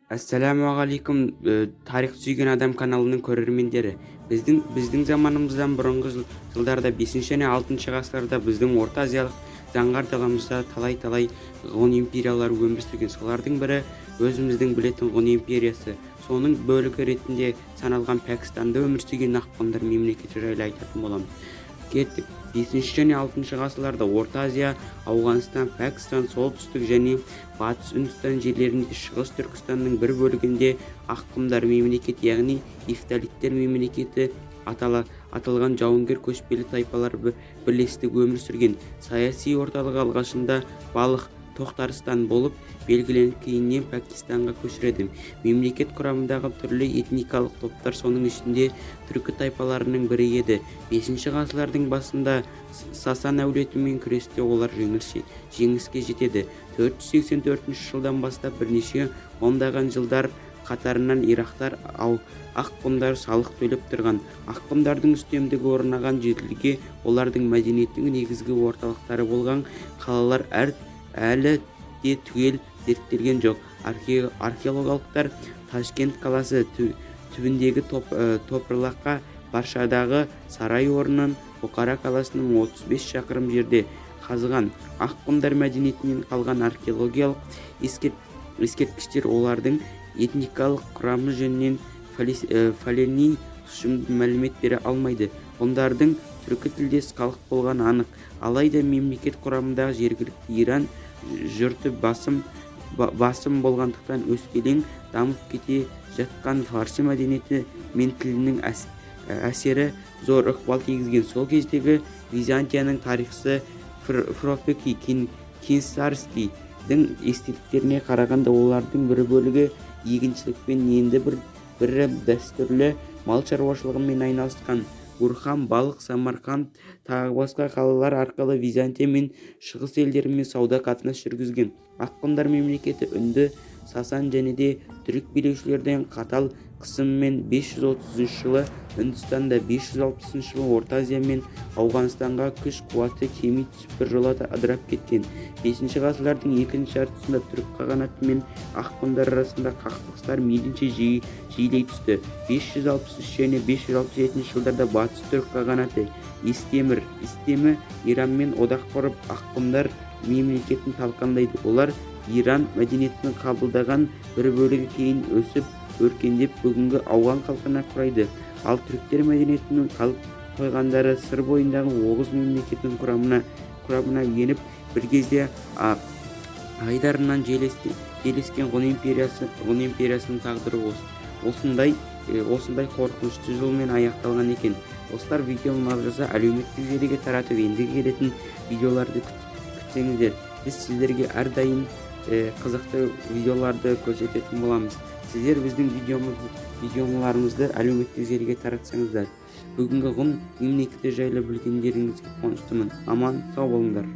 Ассалаумағалейкум, тарих сүйген адам каналының көрермендері. Біздің заманымыздан бұрынғы жылдарда 5 және 6 ғасырда біздің орта азиялық заңғар даламызда талай ғұн империялар өмір сүрген. Солардың бірі өзіміздің білетін ғұн империясы. Соның бөлігі ретінде саналған Пәкістанда өмір сүрген аққұмдар мемлекеті жайлы айтатын боламыз. Кеттік. 5 және 6 ғасырларда Орта Азия, Ауғанстан, Пәкістан, солтүстік және батыс Үндістан жерлерінде, шығыс Түркістанның бір бөлігінде аққұмдар мемлекеті, яғни ифталиттер мемлекеті аталған жауынгер көшпелі тайпалар бірлестігі өмір сүрген. Саяси орталығы алғашында Балық Тоқтарстан болып белгіленіп, кейіннен Пәкістанға көшіреді. Мемлекет құрамындағы түрлі этникалық топтар соның ішінде түркі тайпаларының бірі еді. 5 ғасырлардың басында Сасан әулетімен күресте олар жеңіске жетеді. 484 жылдан бастап бірнеше ондаған жылдар қатарынан ирақтар аққұмдар салық төлеп тұрған. Аққұмдардың үстемдігі орнаған жерлерге олардың мәдениеттің негізгі орталықтары болған қалалар әлі де түгел зерттелген жоқ. Археологтар Ташкент қаласы түбіндегі топырлаққа Баршадағы сарай орнын Бұқара қаласының 35 шақырым жерде қазған. Аққұмдар мәдениетінен қалған археологиялық ескерткіштер олардың этникалық құрамы жөнінен фәлени тұшымды мәлімет бере алмайды. Ғұндардың түркі тілдес халық болған анық. Алайда мемлекет құрамындағы жергілікті Иран жұрты басым болғандықтан өскелең дамып кете жатқан фарсы мәдениеті мен тілінің әсері зор ықпал тигізген. Сол кездегі Византияның тарихшысы Фрофеки Кинсарскийдің естеліктеріне қарағанда, олардың бір бөлігі егіншілікпен, енді бірі дәстүрлі мал шаруашылығымен айналысқан. Гурхам, Балық, Самарқанд тағы басқа қалалар арқылы Византия мен шығыс елдерімен сауда қатынас жүргізген. Аққұмдар мемлекеті үнді, Сасан және де түрік билеушілерден қатал қысыммен 530 жылы Үндістанда, 560 жылы Орта Азия мен Ауғанстанға күш қуаты кеми түсіп біржолата ыдырап кеткен. 5 ғасырлардың екінші жартысында түрік қағанаты мен аққұмдар арасында қақтығыстар мейлінше жиілей түсті. 563 және 567 жылдарда батыс түрік қағанаты Истемі Иранмен одақ құрып, аққұмдар мемлекетін талқандайды. Олар Иран мәдениетін қабылдаған, бір бөлігі кейін өсіп өркендеп бүгінгі ауған халқына құрайды. Ал түріктер мәдениетінің қалып қойғандары сыр бойындағы Оғыз мемлекетінің құрамына еніп, бір кезде айдарынан желескен ғұн империясының тағдыры осындай қорқынышты жолмен аяқталған екен. Достар, видеоны ұнап жатса әлеуметтік желіге таратып, ендігі келетін видеоларды күтсеңіздер. Біз сіздерге әрдайым қызықты видеоларды көрсететін боламыз. Сіздер біздің видеоларымызды әлеуметтік желіге таратсаңыздар. Бүгінгі ғұн мемлекеті жайлы білгендеріңізге қуаныштымын. Аман сау болыңдар.